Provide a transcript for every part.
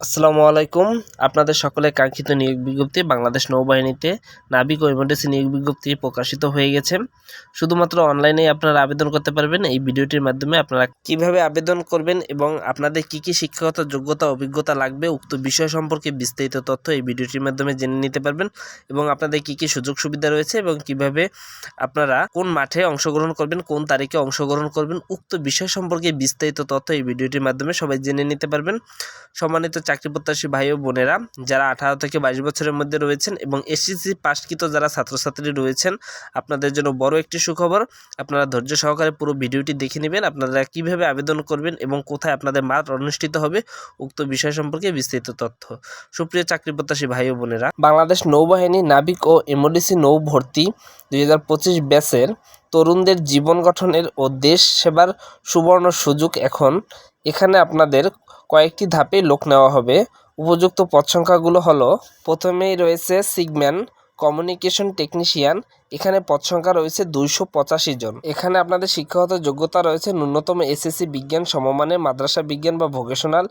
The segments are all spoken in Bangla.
আসসালামু আলাইকুম। আপনাদের সকলের কাঙ্ক্ষিত নিয়োগ বিজ্ঞপ্তি বাংলাদেশ নৌবাহিনীতে নাবিক ও এমার্জেন্সি নিয়োগ বিজ্ঞপ্তি প্রকাশিত হয়ে গেছে। শুধুমাত্র অনলাইনেই আপনারা আবেদন করতে পারবেন। এই ভিডিওটির মাধ্যমে আপনারা কিভাবে আবেদন করবেন এবং আপনাদের কি কি শিক্ষাগত যোগ্যতা অভিজ্ঞতা লাগবে উক্ত বিষয় সম্পর্কে বিস্তারিত তথ্য এই ভিডিওটির মাধ্যমে জেনে নিতে পারবেন এবং আপনাদের কি কি সুযোগ সুবিধা রয়েছে এবং কিভাবে আপনারা কোন মাঠে অংশগ্রহণ করবেন, কোন তারিখে অংশগ্রহণ করবেন, উক্ত বিষয় সম্পর্কে বিস্তারিত তথ্য এই ভিডিওটির মাধ্যমে সবাই জেনে নিতে পারবেন। সম্মানিত চাকরি প্রত্যাশী ভাই ও বোনেরা, যারা 18 থেকে 22 বছরের মধ্যে রয়েছেন এবং এসএসসি পাশকৃত যারা ছাত্রছাত্রী রয়েছেন, আপনাদের জন্য বড় একটি সুখবর। আপনারা ধৈর্য সহকারে পুরো ভিডিওটি দেখে নেবেন। আপনারা কিভাবে আবেদন করবেন এবং কোথায় আপনাদের মাঠ অনুষ্ঠিত হবে উক্ত বিষয় সম্পর্কে বিস্তারিত তথ্য। সুপ্রিয় চাকরি প্রত্যাশী ভাই ও বোনেরা, বাংলাদেশ নৌবাহিনী নাবিক ও এমওডিসি নৌ ভর্তি 2025 ব্যাচের তরুণদের জীবন গঠনের ও দেশ সেবার সুবর্ণ সুযোগ এখানে আপনাদের কয়েকটি ধাপে লোক নেওয়া হবে। উপযুক্ত পদ সংখ্যাগুলো হলো, প্রথমেই রয়েছে সিগম্যান কমিউনিকেশন টেকনিশিয়ান। এখানে পদ সংখ্যা রয়েছে 285 জন। এখানে আপনাদের শিক্ষাগত যোগ্যতা রয়েছে ন্যূনতম এসএসসি বিজ্ঞান সমমানের মাদ্রাসা বিজ্ঞান বা ভোকেশনাল,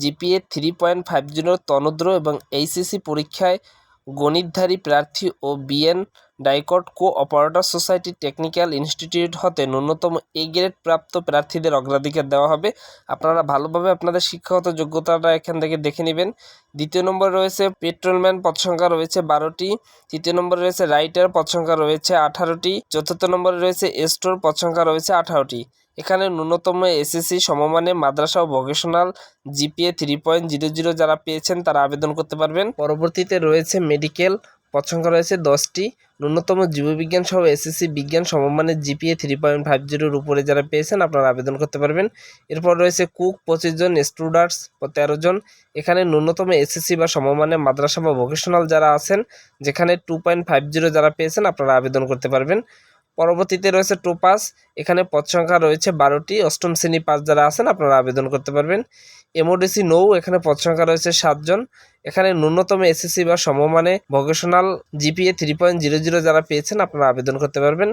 জিপিএ 3.50 তনুদ্র এবং এইচএসসি পরীক্ষায় গণিতধারী প্রার্থী ও বিএন ডাইকট কো অপারেটর সোসাইটি টেকনিক্যাল ইনস্টিটিউট হতে ন্যূনতম এ গ্রেড প্রাপ্ত প্রার্থীদের অগ্রাধিকার দেওয়া হবে। আপনারা ভালোভাবে আপনাদের শিক্ষাগত যোগ্যতাটা এখান থেকে দেখে নেবেন। দ্বিতীয় নম্বরে রয়েছে পেট্রোলম্যান, পদ সংখ্যা রয়েছে 12টি। তৃতীয় নম্বরে রয়েছে রাইটার, পদ সংখ্যা রয়েছে 18টি। চতুর্থ নম্বরে রয়েছে স্টোর, পদ সংখ্যা রয়েছে 18টি। এখানে ন্যূনতম এসএসসি সমমানে মাদ্রাসা ও ভোকেশনাল, জিপিএ 3.00 যারা পেয়েছেন তারা আবেদন করতে পারবেন। পরবর্তীতে রয়েছে মেডিকেল, পদ সংখ্যা রয়েছে 10টি। ন্যূনতম জীববিজ্ঞান সহ এসএসসি বিজ্ঞান সমমানের জিপিএ 3.50 উপরে যারা পেয়েছেন আপনারা আবেদন করতে পারবেন। এরপর রয়েছে কুক 25 জন, স্টুডার্টস 13 জন। এখানে ন্যূনতম এসএসসি বা সমমানের মাদ্রাসা বা ভোকেশনাল যারা আছেন, যেখানে 2.50 যারা পেয়েছেন আপনারা আবেদন করতে পারবেন। পরবর্তীতে রয়েছে টোপাস, এখানে পদ সংখ্যা রয়েছে 12টি। অষ্টম শ্রেণী পাস যারা আছেন আপনারা আবেদন করতে পারবেন। এমওডিসি নৌ, এখানে পদ সংখ্যা রয়েছে 7 জন। এখানে ন্যূনতম এসএসসি বা সমমানে ভোকেশনাল, জিপিএ 3.00 যারা পেয়েছেন আপনারা আবেদন করতে পারবেন।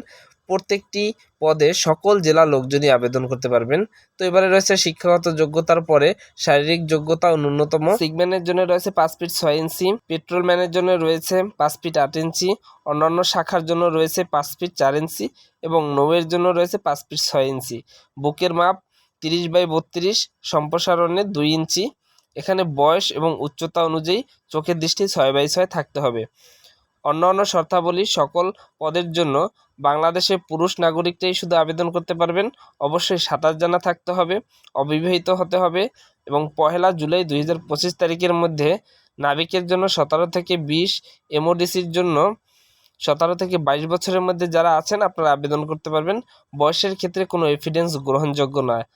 প্রত্যেকটি পদে সকল জেলার লোকজনই আবেদন করতে পারবেন। তো এবারে রয়েছে শিক্ষাগত যোগ্যতার পরে শারীরিক যোগ্যতা ও ন্যূনতম। সিগম্যানের জন্য রয়েছে 5 ফিট 6 ইঞ্চি, পেট্রোলম্যানের জন্য রয়েছে 5 ফিট 8 ইঞ্চি, অন্যান্য শাখার জন্য রয়েছে 5 ফিট 4 ইঞ্চি এবং নৌয়ের জন্য রয়েছে 5 ফিট 6 ইঞ্চি। বুকের মাপ 30/32, সম্প্রসারণে 2 ইঞ্চি। এখানে বয়স এবং উচ্চতা অনুযায়ী চোখের দৃষ্টি 6/6 থাকতে হবে। অন্যান্য শর্তাবলী, সকল পদের জন্য বাংলাদেশের পুরুষ নাগরিকরাই শুধু আবেদন করতে পারবেন। অবশ্যই সাঁতার জানা থাকতে হবে, অবিবাহিত হতে হবে এবং 1 জুলাই 2025 তারিখের মধ্যে নাবিকের জন্য 17 থেকে 20, এমওডিসির জন্য 17 থেকে 22 বছরের মধ্যে যারা আছেন আপনারা আবেদন করতে পারবেন। বয়সের ক্ষেত্রে কোনো এভিডেন্স গ্রহণযোগ্য নয়।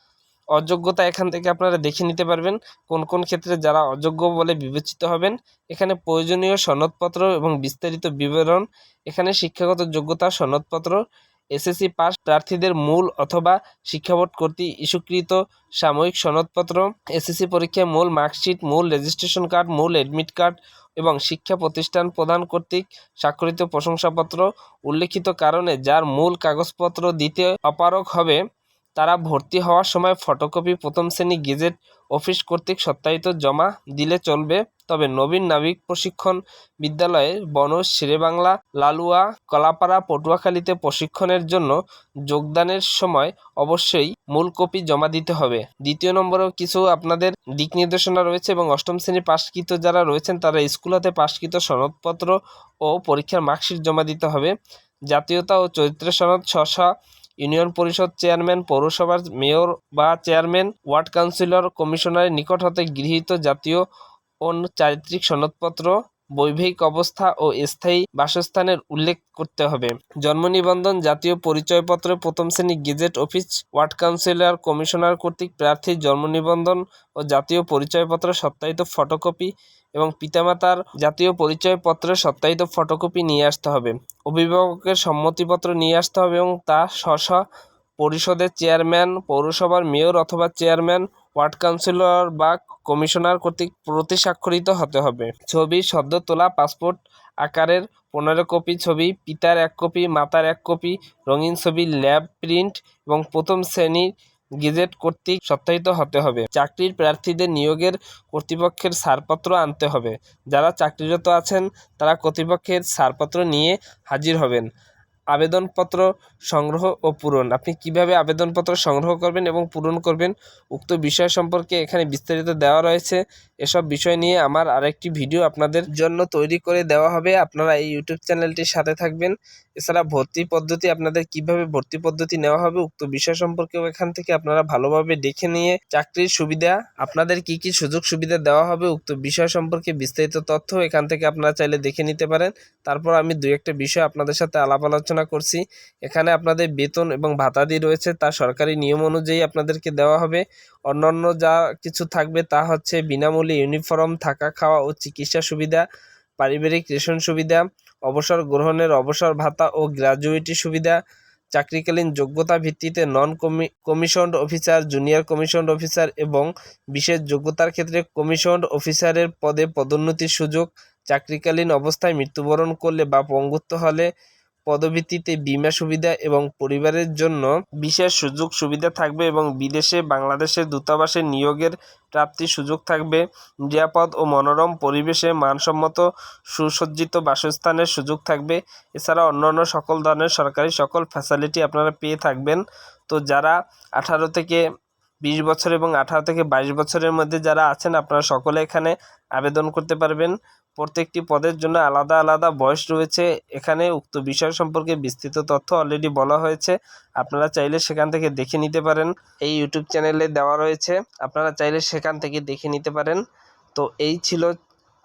অযোগ্যতা এখান থেকে আপনারা দেখে নিতে পারবেন কোন কোন ক্ষেত্রে যারা অযোগ্য বলে বিবেচিত হবেন। এখানে প্রয়োজনীয় সনদপত্র এবং বিস্তারিত বিবরণ, এখানে শিক্ষাগত যোগ্যতা সনদপত্র, এসএসসি পাস প্রার্থীদের মূল অথবা শিক্ষাবোর্ড কর্তৃক ইস্যুকৃত সাময়িক সনদপত্র, এসএসসি পরীক্ষায় মূল মার্কশিট, মূল রেজিস্ট্রেশন কার্ড, মূল অ্যাডমিট কার্ড এবং শিক্ষা প্রতিষ্ঠান প্রদান কর্তৃক স্বাক্ষরিত প্রশংসাপত্র। উল্লেখিত কারণে যার মূল কাগজপত্র দিতে অপারগ হবে তারা ভর্তি হওয়ার সময় ফটোকপি প্রথম শ্রেণী গেজেট অফিস কর্তৃক সত্যায়িত জমা দিলে চলবে। তবে নবীন নাবিক প্রশিক্ষণ বিদ্যালয়ে বনজ, শেরেবাংলা, লালুয়া, কলাপাড়া, পটুয়াখালীতে প্রশিক্ষণের জন্য যোগদানের সময় অবশ্যই মূল কপি জমা দিতে হবে। দ্বিতীয় নম্বরেও কিছু আপনাদের দিক নির্দেশনা রয়েছে এবং অষ্টম শ্রেণী পাশকৃত যারা রয়েছেন তারা স্কুল হতে পাশকৃত সনদপত্র ও পরীক্ষার মার্কশিট জমা দিতে হবে। জাতীয়তা ও চরিত্র সনদ, ইউনিয়ন পরিষদ চেয়ারম্যান, পৌরসভার মেয়র বা চেয়ারম্যান, ওয়ার্ড কাউন্সিলর, কমিশনারের নিকট হতে গৃহীত জাতীয় ও চারিত্রিক সনদপত্র, বৈবাহিক অবস্থা ও স্থায়ী বাসস্থানের উল্লেখ করতে হবে। জন্ম নিবন্ধন, জাতীয় পরিচয়পত্র, প্রথম শ্রেণী gazette office, ward councillor, commissioner কর্তৃক প্রার্থীর জন্ম নিবন্ধন ও জাতীয় পরিচয়পত্র সত্যায়িত ফটোকপি এবং পিতামাতার জাতীয় পরিচয়পত্রের সত্যায়িত ফটোকপি নিয়ে আসতে হবে। অভিভাবকের সম্মতিপত্র নিয়ে আসতে হবে এবং তা স্ব পরিষদের চেয়ারম্যান, পৌরসভার মেয়র অথবা চেয়ারম্যান, ওয়ার্ড কাউন্সিলর বা কমিশনার কর্তৃক প্রতি স্বাক্ষরিত হতে হবে। ছবি, সদ্য তোলা পাসপোর্ট আকারের 15 কপি ছবি, পিতার 1 কপি, মাতার 1 কপি, রঙিন ছবি, ল্যাব প্রিন্ট এবং প্রথম শ্রেণীর গেজেট কর্তৃক সত্যায়িত হতে হবে। চাকরির প্রার্থীদের নিয়োগের কর্তৃপক্ষের ছাড়পত্র আনতে হবে। যারা চাকরিরত আছেন তারা কর্তৃপক্ষের ছাড়পত্র নিয়ে হাজির হবেন। আবেদনপত্র সংগ্রহ ও পূরণ। আপনি কিভাবে আবেদনপত্র সংগ্রহ করবেন এবং পূরণ করবেন উক্ত বিষয় সম্পর্কে এখানে বিস্তারিত দেওয়া রয়েছে। এসব বিষয় নিয়ে আমার আরেকটি ভিডিও আপনাদের জন্য তৈরি করে দেওয়া হবে। আপনারা এই ইউটিউব চ্যানেলটির সাথে থাকবেন। এছাড়া ভর্তি পদ্ধতি, আপনাদের কিভাবে ভর্তি পদ্ধতি নেওয়া হবে উক্ত বিষয় সম্পর্কেও এখান থেকে আপনারা ভালোভাবে দেখে নিয়ে চাকরির সুবিধা, আপনাদের কি কি সুযোগ সুবিধা দেওয়া হবে উক্ত বিষয় সম্পর্কে বিস্তারিত তথ্য এখান থেকে আপনারা চাইলে দেখে নিতে পারেন। তারপর আমি দুই একটা বিষয় আপনাদের সাথে আলাপ আলোচনা করছি। এখানে আপনাদের বেতন এবং ভাতাদি রয়েছে, তা সরকারি নিয়ম অনুযায়ী আপনাদেরকে দেওয়া হবে। অন্যান্য যা কিছু থাকবে তা হচ্ছে বিনামূল্যে ইউনিফর্ম, থাকা খাওয়া ও চিকিৎসা সুবিধা, পারিবারিক রেশন সুবিধা, অবসর গ্রহণের অবসর ভাতা ও গ্র্যাজুইটি সুবিধা, চাকরিকালীন যোগ্যতা ভিত্তিতে non commissioned officer, junior commissioned officer এবং বিশেষ যোগ্যতার ক্ষেত্রে কমিশনড অফিসারের পদে পদোন্নতির সুযোগ, চাকরিকালীন অবস্থায় মৃত্যুবরণ করলে বা পঙ্গুত্ব হলে পদভিত্তিতে বীমা সুবিধা এবং পরিবারের জন্য বিশেষ সুযোগ সুবিধা থাকবে এবং বিদেশে বাংলাদেশের দূতাবাসে নিয়োগের প্রাপ্তির সুযোগ থাকবে। নিরাপদ ও মনোরম পরিবেশে মানসম্মত সুসজ্জিত বাসস্থানের সুযোগ থাকবে। এছাড়া অন্যান্য সকল ধরনের সরকারি সকল ফ্যাসিলিটি আপনারা পেয়ে থাকবেন। তো যারা 18 থেকে 20 বছর এবং 18 থেকে 22 বছরের মধ্যে যারা আছেন আপনারা সকলে এখানে আবেদন করতে পারবেন। প্রত্যেকটি পদের জন্য আলাদা আলাদা বয়স রয়েছে। এখানে উক্ত বিষয় সম্পর্কে বিস্তৃত তথ্য অলরেডি বলা হয়েছে, আপনারা চাইলে সেখান থেকে দেখে নিতে পারেন। এই ইউটিউব চ্যানেলে দেওয়া রয়েছে, আপনারা চাইলে সেখান থেকে দেখে নিতে পারেন। তো এই ছিল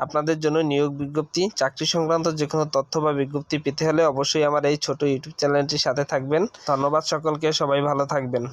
আপনাদের জন্য নিয়োগ বিজ্ঞপ্তি। চাকরি সংক্রান্ত যে কোনো তথ্য বা বিজ্ঞপ্তি পেতে হলে অবশ্যই আমার এই ছোট ইউটিউব চ্যানেলটির সাথে থাকবেন। ধন্যবাদ সকলকে, সবাই ভালো থাকবেন।